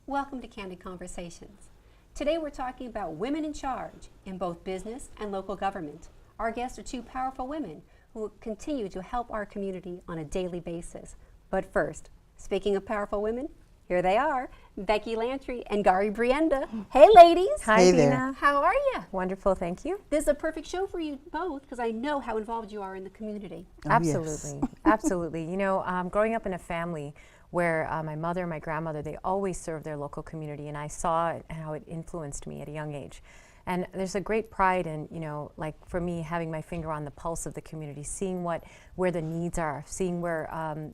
Welcome to Candid Conversations. Today we're talking about women in charge in both business and local government. Our guests are two powerful women who will continue to help our community on a daily basis. But first, speaking of powerful women, here they are, Becky Lantry and Gari Brienda. Hey ladies. Hi, Hey Dina. there. How are you? Wonderful, thank you. This is a perfect show for you both because I know how involved you are in the community. Oh, Absolutely, yes. absolutely. You know, growing up in a family where my mother and my grandmother, they always served their local community, and I saw it and how it influenced me at a young age. And there's a great pride in, you know, like for me, having my finger on the pulse of the community, seeing where the needs are, seeing where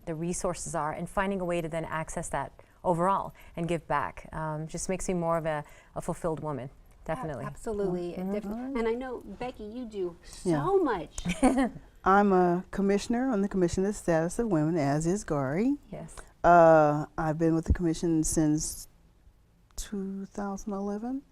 the resources are, and finding a way to then access that overall and give back. Just makes me more of a fulfilled woman, definitely. Absolutely. And I know, Becky, you do so Yeah. much. I'm a commissioner on the Commission of the Status of Women, as is Gari. Yes. I've been with the commission since 2011,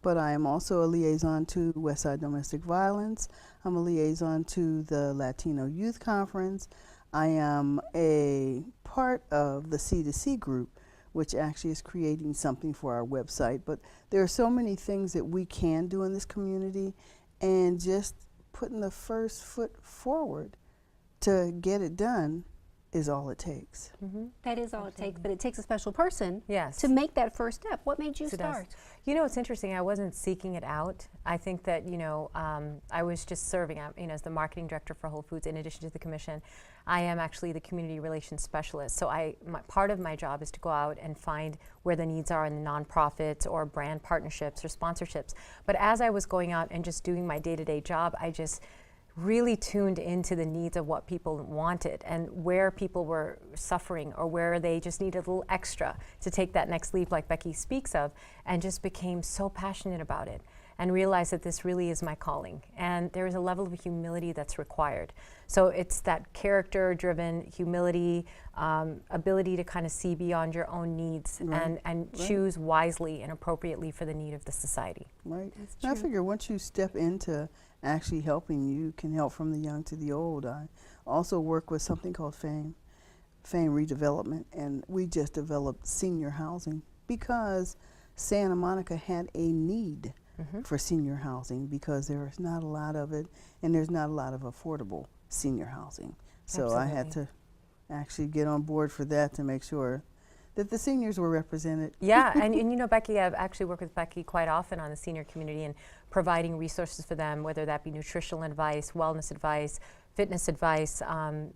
but I am also a liaison to Westside Domestic Violence. I'm a liaison to the Latino Youth Conference. I am a part of the C2C group, which actually is creating something for our website. But there are so many things that we can do in this community, and just putting the first foot forward to get it done is all it takes. That is all it takes, but it takes a special person Yes. to make that first step. What made you Yes, it does. start? You know, it's interesting. I wasn't seeking it out. I think that, you know, I was just serving, you know, as the marketing director for Whole Foods. In addition to the commission, I am actually the community relations specialist. So part of my job is to go out and find where the needs are in the nonprofits or brand partnerships or sponsorships. But as I was going out and just doing my day-to-day job, I just really tuned into the needs of what people wanted and where people were suffering or where they just needed a little extra to take that next leap like Becky speaks of, and just became so passionate about it and realized that this really is my calling. And there is a level of humility that's required. So it's that character-driven humility, ability to kind of see beyond your own needs and choose wisely and appropriately for the need of the society. Right. And I figure once you step into actually helping, you can help from the young to the old. I also work with something called Fame Redevelopment, and we just developed senior housing because Santa Monica had a need for senior housing because there is not a lot of it, and there's not a lot of affordable senior housing. So I had to actually get on board for that to make sure that the seniors were represented. Yeah, and you know, Becky, I've actually worked with Becky quite often on the senior community and providing resources for them, whether that be nutritional advice, wellness advice, fitness advice,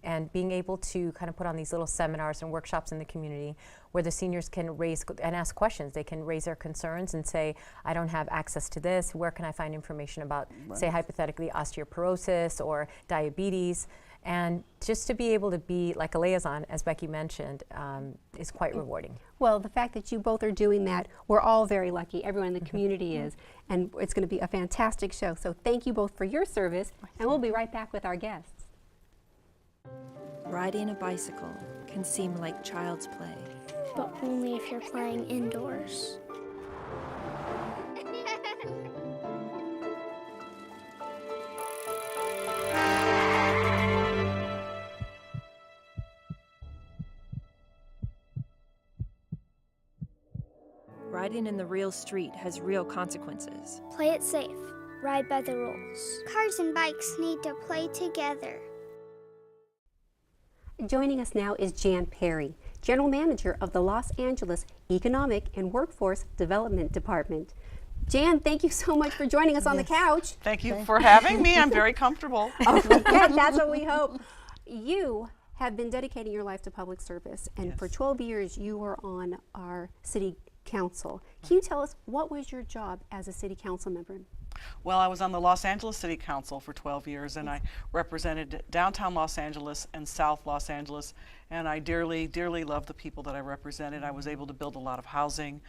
and being able to kind of put on these little seminars and workshops in the community where the seniors can raise and ask questions. They can raise their concerns and say, I don't have access to this. Where can I find information about, say, hypothetically, osteoporosis or diabetes? And just to be able to be like a liaison, as Becky mentioned, is quite rewarding. Well, the fact that you both are doing that, we're all very lucky. Everyone in the community is. And it's going to be a fantastic show. So thank you both for your service. And we'll be right back with our guests. Riding a bicycle can seem like child's play. But only if you're playing indoors. Riding in the real street has real consequences. Play it safe. Ride by the rules. Cars and bikes need to play together. Joining us now is Jan Perry, General Manager of the Los Angeles Economic and Workforce Development Department. Jan, thank you so much for joining us on the couch. Thank you for having me. I'm very comfortable. Yeah, that's what we hope. You have been dedicating your life to public service, and for 12 years you were on our city council. Can you tell us, what was your job as a city council member? Well, I was on the Los Angeles City Council for 12 years, and I represented downtown Los Angeles and South Los Angeles, and I dearly, dearly love the people that I represented. I was able to build a lot of housing,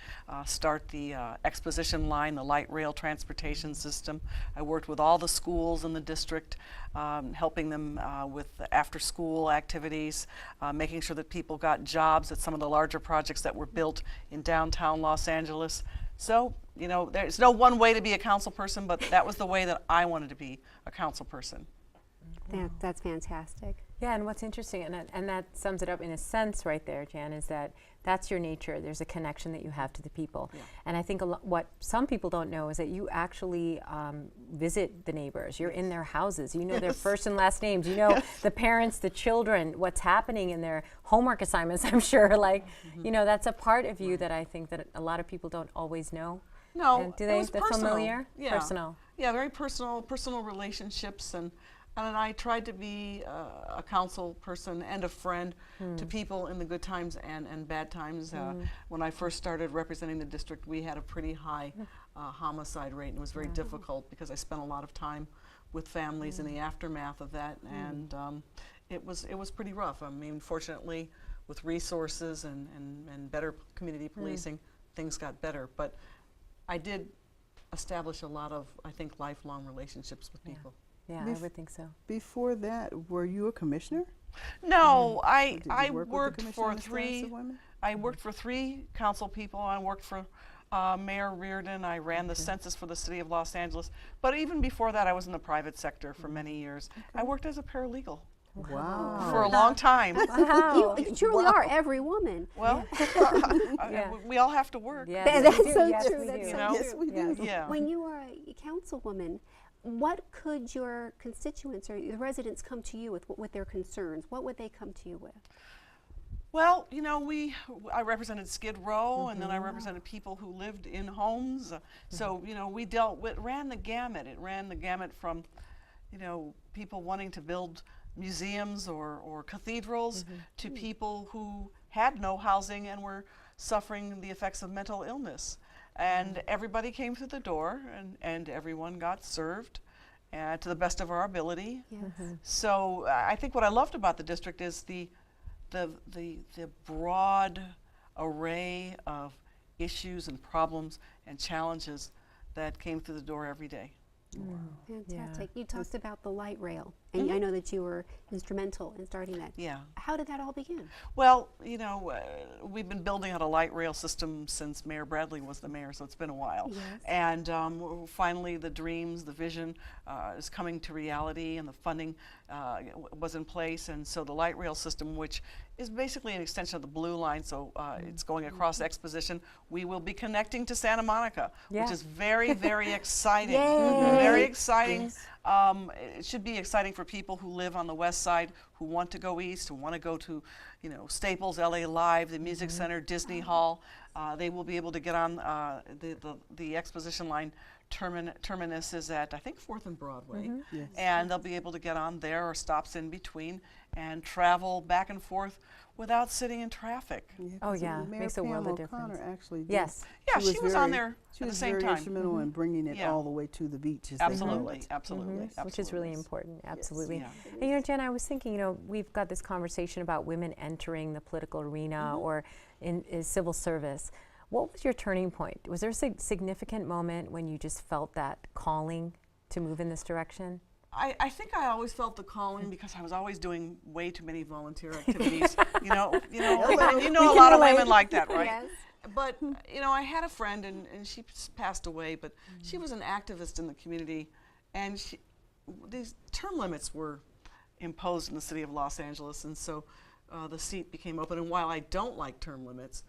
start the exposition line, the light rail transportation system. I worked with all the schools in the district, helping them with after-school activities, making sure that people got jobs at some of the larger projects that were built in downtown Los Angeles. So, you know, there's no one way to be a council person, but that was the way that I wanted to be a council person. That's fantastic. Yeah, and what's interesting, and that sums it up in a sense right there, Jan, is that that's your nature. There's a connection that you have to the people. Yeah. And I think what some people don't know is that you actually visit the neighbors. You're in their houses. You know their first and last names. You know the parents, the children, what's happening in their homework assignments, I'm sure. Like, you know, that's a part of you that I think that a lot of people don't always know. No, and do they? it was The personal. familiar? Yeah. Personal. Yeah, very personal relationships, and I tried to be a council person and a friend to people in the good times and bad times. When I first started representing the district, we had a pretty high homicide rate, and it was very difficult because I spent a lot of time with families in the aftermath of that, and it was pretty rough. I mean, fortunately, with resources and better community policing, things got better. But I did establish a lot of, I think, lifelong relationships with people. Yeah, I would think so. Before that, were you a commissioner? No, I work with the worked Commission for on the Status of Women? I worked for 3 council people. I worked for Mayor Reardon. I ran the census for the city of Los Angeles. But even before that, I was in the private sector for many years. I worked as a paralegal Wow. for a long time. Wow. You truly are every woman. Well, we all have to work. Yes, That's we do. so Yes, true. we That's do. so Yes, true. we do. Yeah. When you are a councilwoman, what could your constituents or the residents come to you with their concerns? What would they come to you with? Well, you know, I represented Skid Row, and then I represented people who lived in homes. So, you know, ran the gamut. It ran the gamut from, you know, people wanting to build museums or cathedrals to people who had no housing and were suffering the effects of mental illness. And everybody came through the door, and everyone got served to the best of our ability. Yes. So I think what I loved about the district is the broad array of issues and problems and challenges that came through the door every day. Fantastic. You talked about the light rail, and I know that you were instrumental in starting that. Yeah. How did that all begin? Well, you know, we've been building out a light rail system since Mayor Bradley was the mayor, so it's been a while. Yes. And finally, the dreams, the vision is coming to reality, and the funding was in place. And so the light rail system, which is basically an extension of the Blue Line, so it's going across Exposition. We will be connecting to Santa Monica, which is very, very exciting. Very exciting. It should be exciting for people who live on the west side, who want to go east, who want to go to, you know, Staples, LA Live, the Music Center, Disney Hall. They will be able to get on the Exposition line. Terminus is at, I think, 4th and Broadway. Yes. And they'll be able to get on there or stops in between and travel back and forth without sitting in traffic. Oh, yeah. Mayor Makes a Pam world of O'Connor difference. actually did. Yes. Yeah, she was on there She at the was same very time. instrumental in bringing it Yeah. all the way to the beach. As they call Absolutely, it. absolutely, Which is really important, absolutely. Yeah. And you know, Jen, I was thinking, you know, we've got this conversation about women entering the political arena or in civil service. What was your turning point? Was there a significant moment when you just felt that calling to move in this direction? I think I always felt the calling because I was always doing way too many volunteer activities. you know, a lot of women like that, right? Yes. But you know, I had a friend, and she passed away, but she was an activist in the community, and these term limits were imposed in the city of Los Angeles, and so the seat became open. And while I don't like term limits,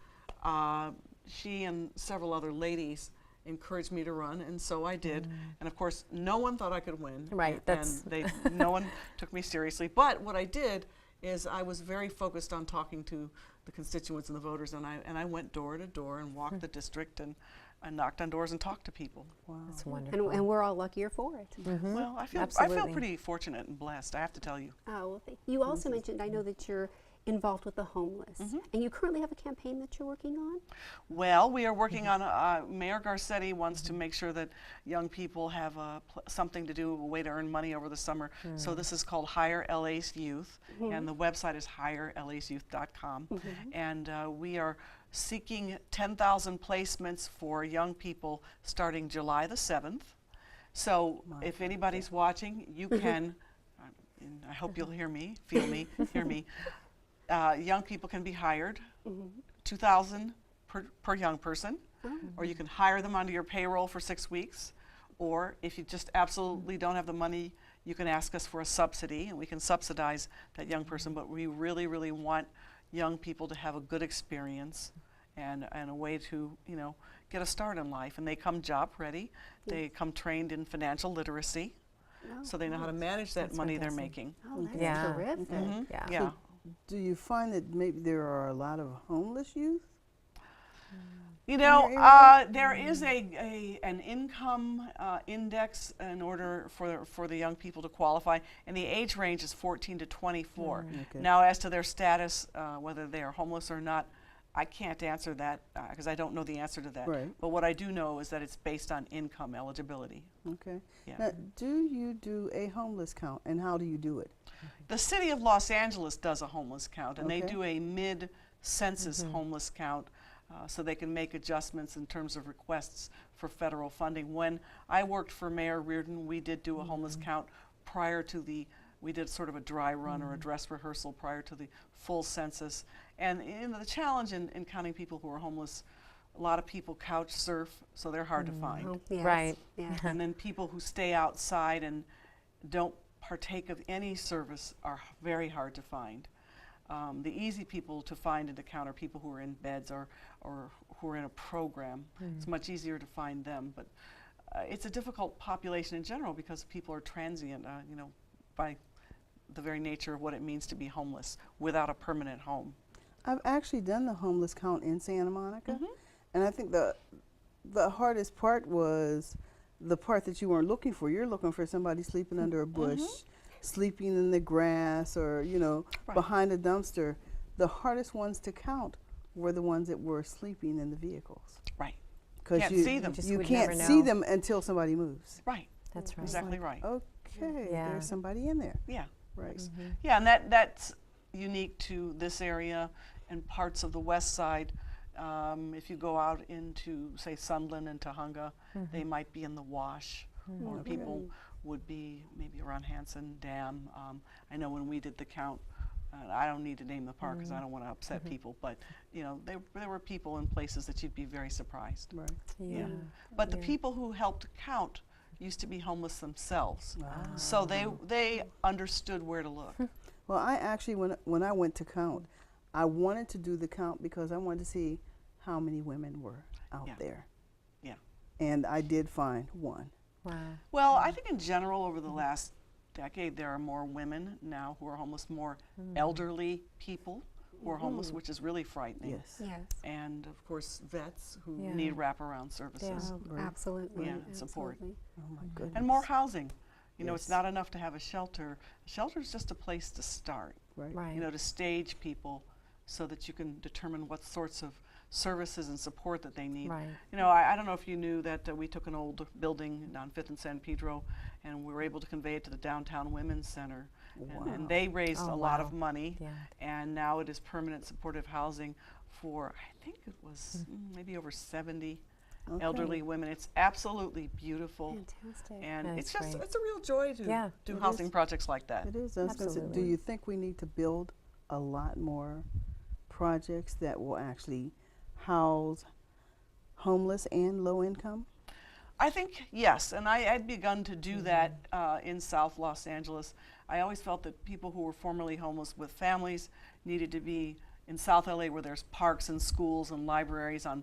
she and several other ladies encouraged me to run, and so I did. And of course, no one thought I could win. Right, And no one took me seriously. But what I did is I was very focused on talking to the constituents and the voters, and I went door to door and walked the district and knocked on doors and talked to people. Wow. That's wonderful. And we're all luckier for it. Well, I feel Absolutely. pretty fortunate and blessed, I have to tell you. Oh, well, you also mentioned, I know that you're involved with the homeless, and you currently have a campaign that you're working on? Well, we are working on, Mayor Garcetti wants to make sure that young people have something to do, a way to earn money over the summer. So this is called Hire LA's Youth, and the website is hirelasyouth.com. And we are seeking 10,000 placements for young people starting July the 7th. So if anybody's watching, you can, and I hope you'll hear me, hear me. Young people can be hired, $2,000 per young person, or you can hire them onto your payroll for 6 weeks, or if you just absolutely don't have the money, you can ask us for a subsidy, and we can subsidize that young person, but we really, really want young people to have a good experience and a way to, you know, get a start in life. And they come job ready. They come trained in financial literacy, so they know how to manage that That's money they're fantastic. making. Oh, that's Yeah. terrific. Yeah. Yeah. Do you find that maybe there are a lot of homeless youth? You know, your area? there is an income index in order for the young people to qualify, and the age range is 14 to 24. Okay. Now, as to their status, whether they are homeless or not, I can't answer that because I don't know the answer to that. Right. But what I do know is that it's based on income eligibility. Okay. Yeah. Now, do you do a homeless count, and how do you do it? The city of Los Angeles does a homeless count, and they Okay. do a mid-census homeless count, so they can make adjustments in terms of requests for federal funding. When I worked for Mayor Reardon, we did do a homeless count prior to we did sort of a dry run or a dress rehearsal prior to the full census. And the challenge in counting people who are homeless, a lot of people couch surf, so they're hard to find. Oh, yes. Right. Yeah. And then people who stay outside and don't partake of any service are very hard to find. The easy people to find and to count are people who are in beds or who are in a program. It's much easier to find them, but it's a difficult population in general because people are transient, you know, by the very nature of what it means to be homeless without a permanent home. I've actually done the homeless count in Santa Monica, and I think the hardest part was the part that you weren't looking for. You're looking for somebody sleeping under a bush, sleeping in the grass, or, you know, Right. behind a dumpster. The hardest ones to count were the ones that were sleeping in the vehicles, Right. because Can't you see them. just you would can't never see know. them until somebody moves. Right. That's right. Exactly right. Okay, Yeah. there's somebody in there. Yeah. Right. Yeah, and that's unique to this area and parts of the west side. If you go out into, say, Sunland and Tahunga, they might be in the wash, or people would be maybe around Hanson Dam. I know when we did the count, I don't need to name the park because I don't want to upset people, but you know, there were people in places that you'd be very surprised. Right. Yeah. But the people who helped count used to be homeless themselves, so they understood where to look. Well, I actually, when I went to count, I wanted to do the count because I wanted to see how many women were out Yeah. there. Yeah. And I did find one. Wow. Well, I think in general over the last decade there are more women now who are homeless, more elderly people who are homeless, which is really frightening. Yes. Yes. And of course vets who Yeah. need wraparound services. Oh, Right. absolutely. Yeah, and support. Absolutely. Oh my goodness. And more housing. You know, it's Yes. not enough to have a shelter. A shelter is just a place to start, Right. Right. you know, to stage people so that you can determine what sorts of services and support that they need. Right. You know, I don't know if you knew that we took an old building on 5th and San Pedro and we were able to convey it to the Downtown Women's Center. And they raised Oh, a lot wow. of money. Yeah. And now it is permanent supportive housing for, I think it was maybe over 70 Okay. elderly women. It's absolutely beautiful. Fantastic. And That's it's just, great. it's a real joy to Yeah, do it housing is. projects like that. It is. I was gonna say, do Absolutely. you think we need to build a lot more projects that will actually house homeless and low income? I think yes, and I had begun to do that in South Los Angeles. I always felt that people who were formerly homeless with families needed to be in South LA where there's parks and schools and libraries on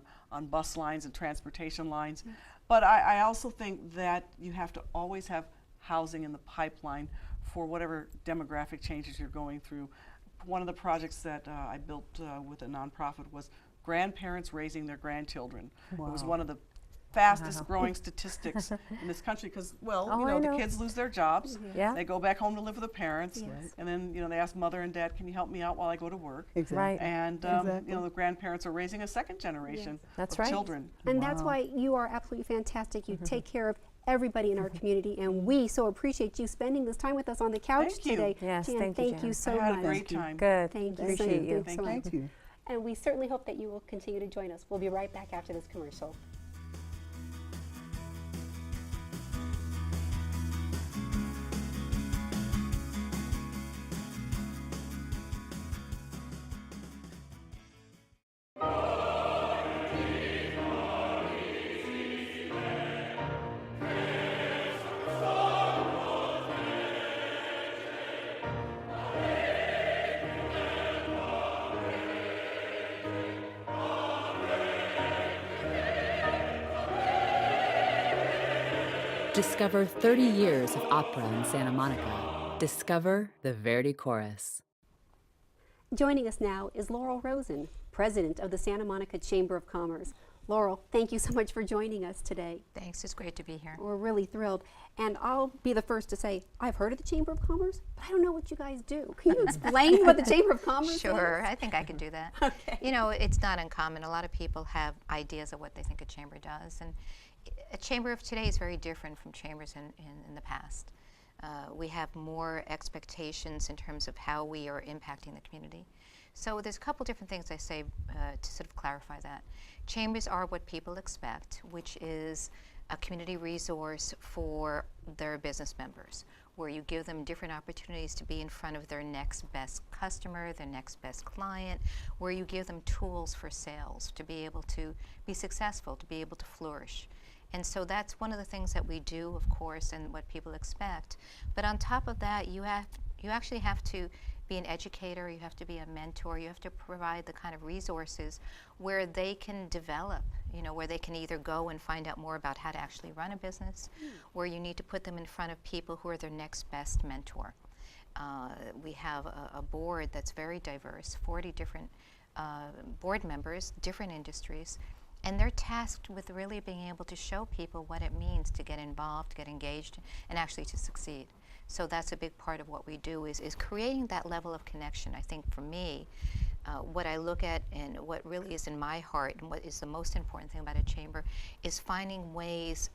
bus lines and transportation lines. But I also think that you have to always have housing in the pipeline for whatever demographic changes you're going through. One of the projects that I built with a nonprofit was grandparents raising their grandchildren. It was Wow. one of the fastest growing statistics in this country because, well, Oh, you I know, know. the kids lose their jobs. Yeah. They go back home to live with the parents. Yes. And then, you know, they ask mother and dad, can you help me out while I go to work? Exactly. Right. And, Exactly. you know, the grandparents are raising a second generation That's of right. children. And that's Wow. why you are absolutely fantastic. You take care of everybody in our community, and we so appreciate you spending this time with us on the couch Thank you. today. Yes, Jan, thank you, Jan. so I had much. a great time. Good. Thank you. Appreciate you. Thanks so much. Thank you. And we certainly hope that you will continue to join us. We'll be right back after this commercial. Discover 30 years of opera in Santa Monica. Discover the Verdi Chorus. Joining us now is Laurel Rosen, President of the Santa Monica Chamber of Commerce. Laurel, thank you so much for joining us today. Thanks, it's great to be here. We're really thrilled. And I'll be the first to say, I've heard of the Chamber of Commerce, but I don't know what you guys do. Can you explain what the Chamber of Commerce is? Sure, I think I can do that. Okay. You know, it's not uncommon. A lot of people have ideas of what they think a chamber does. And a chamber of today is very different from chambers in the past. We have more expectations in terms of how we are impacting the community. So there's a couple different things I say to sort of clarify that. Chambers are what people expect, which is a community resource for their business members, where you give them different opportunities to be in front of their next best customer, their next best client, where you give them tools for sales to be able to be successful, to be able to flourish. And so that's one of the things that we do, of course, and what people expect. But on top of that, you actually have to be an educator, you have to be a mentor, you have to provide the kind of resources where they can develop, you know, where they can either go and find out more about how to actually run a business, where you need to put them in front of people who are their next best mentor. We have a board that's very diverse, 40 different board members, different industries, and they're tasked with really being able to show people what it means to get involved, to get engaged, and actually to succeed. So that's a big part of what we do is creating that level of connection. I think for me, what I look at and what really is in my heart and what is the most important thing about a chamber is finding ways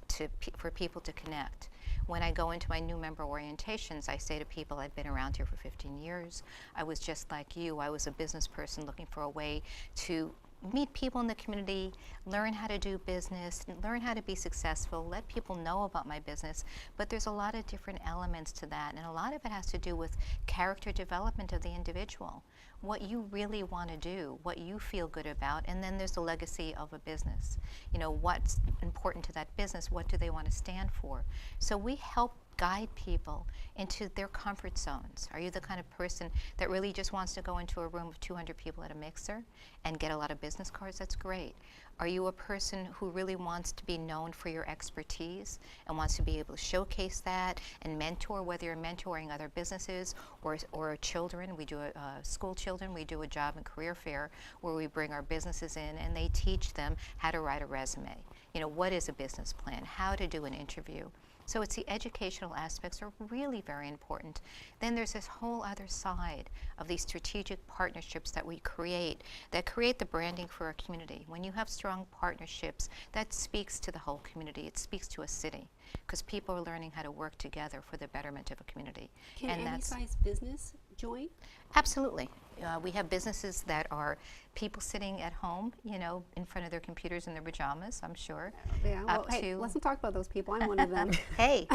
for people to connect. When I go into my new member orientations, I say to people, I've been around here for 15 years. I was just like you. I was a business person looking for a way to meet people in the community, learn how to do business, learn how to be successful, let people know about my business. But there's a lot of different elements to that, and a lot of it has to do with character development of the individual, what you really want to do, what you feel good about, and then there's the legacy of a business. You know, what's important to that business, what do they want to stand for? So we help guide people into their comfort zones. Are you the kind of person that really just wants to go into a room of 200 people at a mixer and get a lot of business cards? That's great. Are you a person who really wants to be known for your expertise and wants to be able to showcase that and mentor, whether you're mentoring other businesses or children? We do school children. We do a job and career fair where we bring our businesses in and they teach them how to write a resume. You know, what is a business plan? How to do an interview. So it's the educational aspects are really very important. Then there's this whole other side of these strategic partnerships that we create that create the branding for a community. When you have strong partnerships, that speaks to the whole community. It speaks to a city because people are learning how to work together for the betterment of a community. Can any size business join? Absolutely. We have businesses that are people sitting at home, you know, in front of their computers in their pajamas, I'm sure. Yeah, well, hey, let's not talk about those people. I'm one of them. Hey,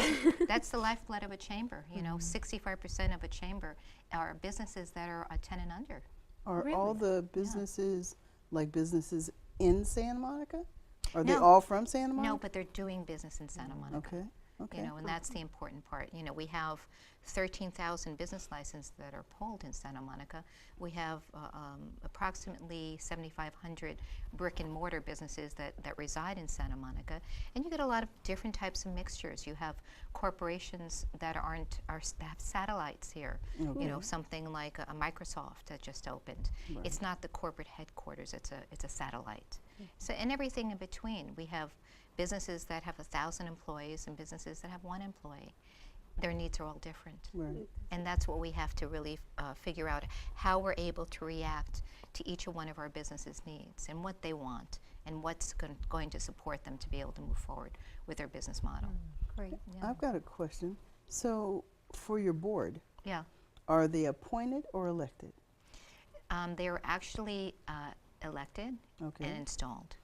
that's the lifeblood of a chamber. You know, 65% of a chamber are businesses that are 10 and under. Are Really? all the businesses like businesses in Santa Monica? Are they No. all from Santa Monica? No, but they're doing business in Santa Monica. Okay. Okay. You know, and that's the important part. You know, we have 13,000 business licenses that are pulled in Santa Monica. We have approximately 7,500 brick and mortar businesses that reside in Santa Monica, and you get a lot of different types of mixtures. You have corporations that have satellites here. Okay. You know, something like a Microsoft that just opened. Right. It's not the corporate headquarters. It's a satellite. So, and everything in between. We have businesses that have 1,000 employees and businesses that have 1 employee. Their needs are all different. Right. And that's what we have to really figure out, how we're able to react to each one of our businesses' needs and what they want and what's going to support them to be able to move forward with their business model. Great. Yeah. I've got a question. So for your board, Yeah. are they appointed or elected? They are actually elected Okay. and installed.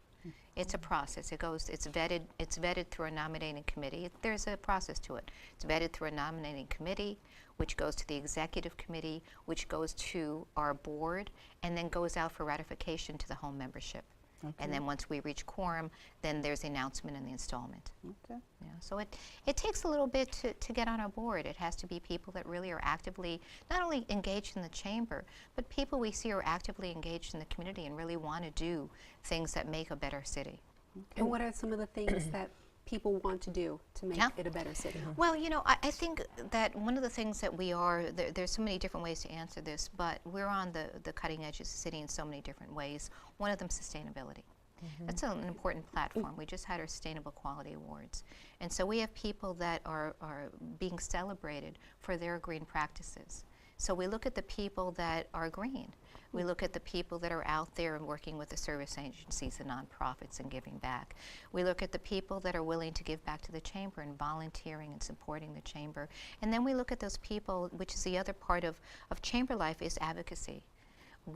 It's a process. It's vetted through a nominating committee. There's a process to it. It's vetted through a nominating committee, which goes to the executive committee, which goes to our board, and then goes out for ratification to the whole membership. Okay. And then once we reach quorum, then there's the announcement and the installment. Okay. Yeah, so it takes a little bit to get on our board. It has to be people that really are actively, not only engaged in the chamber, but people we see are actively engaged in the community and really want to do things that make a better city. And what are some of the things that people want to do to make Yeah. it a better city? Well, I think that one of the things that we are, there's so many different ways to answer this, but we're on the cutting edge of the city in so many different ways. One of them, sustainability. That's an important platform. We just had our Sustainable Quality Awards. And so we have people that are being celebrated for their green practices. So we look at the people that are green. We look at the people that are out there and working with the service agencies and nonprofits and giving back. We look at the people that are willing to give back to the chamber and volunteering and supporting the chamber. And then we look at those people, which is the other part of chamber life, is advocacy.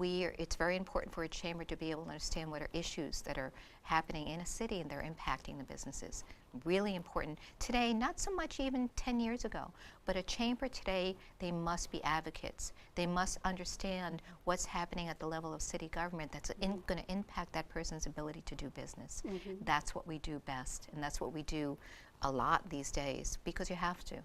It's very important for a chamber to be able to understand what are issues that are happening in a city and they're impacting the businesses. Really important. Today, not so much even 10 years ago, but a chamber today, they must be advocates. They must understand what's happening at the level of city government that's going to impact that person's ability to do business. That's what we do best, and that's what we do a lot these days, because you have to.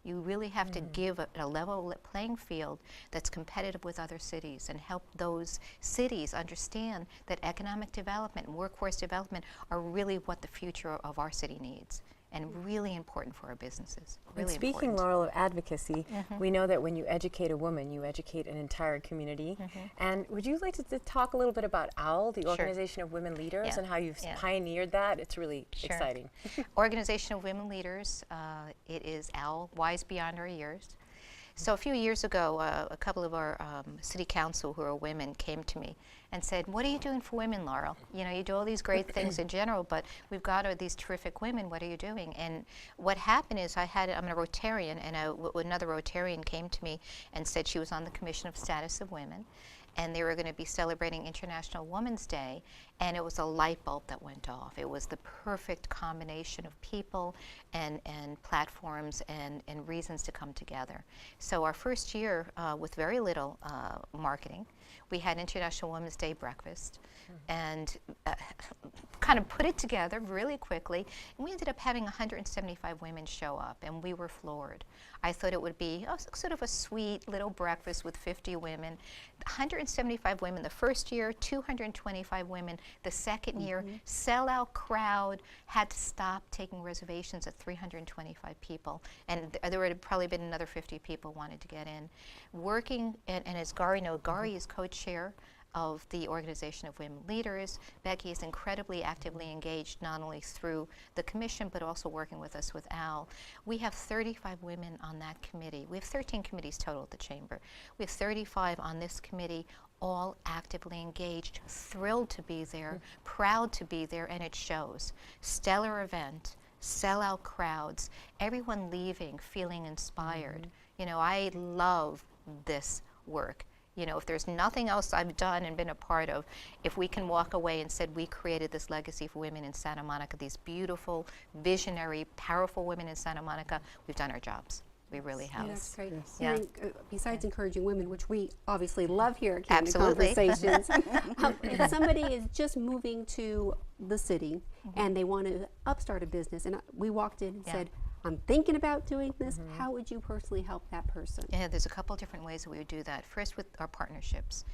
You really have to give a level playing field that's competitive with other cities and help those cities understand that economic development and workforce development are really what the future of our city needs, and really important for our businesses. And Really speaking, important. Laurel, of advocacy, we know that when you educate a woman, you educate an entire community. And would you like to talk a little bit about OWL, the Organization of Women Leaders, Yeah. and how you've Yeah. pioneered that? It's really exciting. Organization of Women Leaders, it is OWL, Wise Beyond Our Years. So a few years ago, a couple of our city council who are women came to me and said, "What are you doing for women, Laurel? You do all these great things in general, but we've got these terrific women. What are you doing?" And what happened is I'm a Rotarian, and another Rotarian came to me and said she was on the Commission of Status of Women, and they were going to be celebrating International Women's Day, and it was a light bulb that went off. It was the perfect combination of people and platforms and reasons to come together. So our first year, with very little marketing, we had International Women's Day breakfast and kind of put it together really quickly, and we ended up having 175 women show up, and we were floored. I thought it would be sort of a sweet little breakfast with 50 women. 175 women the first year, 225 women the second year, sellout crowd, had to stop taking reservations at 325 people, and there would have probably been another 50 people wanted to get in. Working, and as Gary knows, Gary is co-chair of the Organization of Women Leaders. Becky is incredibly actively engaged, not only through the commission, but also working with us with OWL. We have 35 women on that committee. We have 13 committees total at the chamber. We have 35 on this committee, all actively engaged, thrilled to be there, proud to be there, and it shows. Stellar event, sellout crowds, everyone leaving feeling inspired. I love this work. If there's nothing else I've done and been a part of, if we can walk away and said we created this legacy for women in Santa Monica, these beautiful, visionary, powerful women in Santa Monica, we've done our jobs. We really have. Yeah, that's great. Yeah. Besides encouraging women, which we obviously love here at Candid Absolutely. Conversations, if somebody is just moving to the city and they want to upstart a business, and we walked in and said, "I'm thinking about doing this," how would you personally help that person? Yeah, there's a couple different ways that we would do that. First, with our partnerships.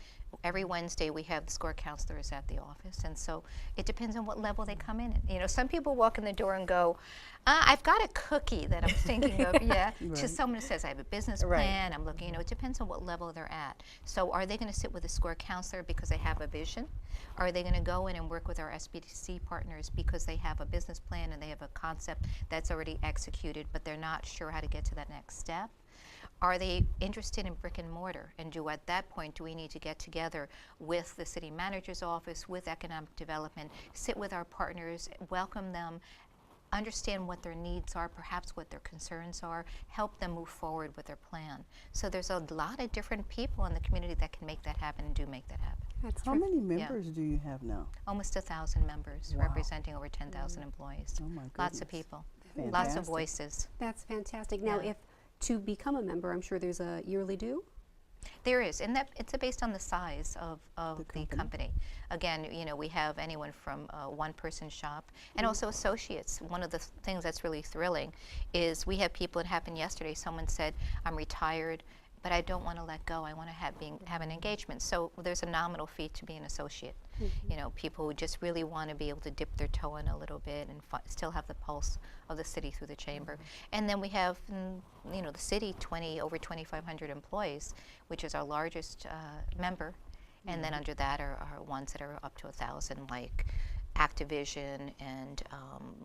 Every Wednesday we have the SCORE counselors at the office, and so it depends on what level they come in at. Some people walk in the door and go, "I've got a cookie that I'm thinking of," to someone who says, "I have a business plan, I'm looking," it depends on what level they're at. So are they going to sit with a SCORE counselor because they have a vision? Are they going to go in and work with our SBDC partners because they have a business plan and they have a concept that's already executed, but they're not sure how to get to that next step? Are they interested in brick and mortar? And at that point, do we need to get together with the city manager's office, with economic development, sit with our partners, welcome them, understand what their needs are, perhaps what their concerns are, help them move forward with their plan. So there's a lot of different people in the community that can make that happen and do make that happen. That's How many members do you have now? Almost 1,000 members, representing over 10,000 employees. Oh my Lots of goodness. people, Fantastic. lots of voices. That's fantastic. Now, Yeah. if to become a member, I'm sure there's a yearly due. There is, and it's based on the size of the company. Again, we have anyone from a one-person shop and also associates. One of the things that's really thrilling is we have people, it happened yesterday, someone said, "I'm retired, but I don't want to let go. I want to have an engagement. So there's a nominal fee to be an associate. You know, people who just really want to be able to dip their toe in a little bit and still have the pulse of the city through the chamber. And then we have, you know, the city, over 2,500 employees, which is our largest member. And then under that are ones that are up to 1,000, like Activision and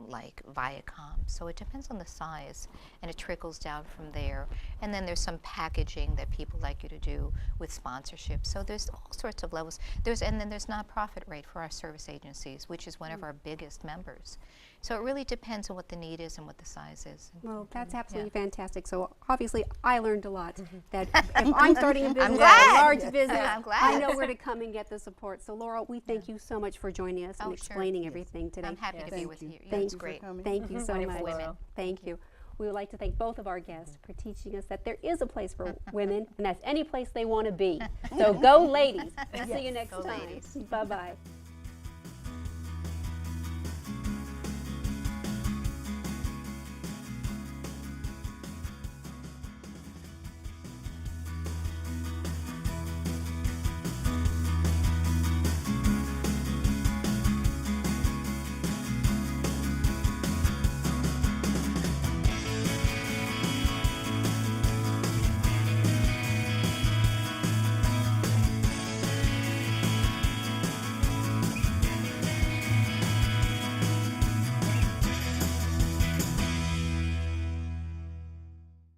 like Viacom. So it depends on the size, and it trickles down from there. And then there's some packaging that people like you to do with sponsorship. So there's all sorts of levels. And then there's nonprofit rate for our service agencies, which is one of our biggest members. So it really depends on what the need is and what the size is. Well, that's absolutely fantastic. So obviously, I learned a lot. That if I'm starting a business, glad. a large business, I'm glad. I know where to come and get the support. So Laura, we thank you so much for joining us and sure. explaining everything today. I'm happy to be Thank with you. you. Thank It's you for great. coming. Thank you so Wonderful much. women. Thank you. We would like to thank both of our guests for teaching us that there is a place for women, and that's any place they want to be. So go ladies. We'll see you next Go time. ladies. Bye-bye.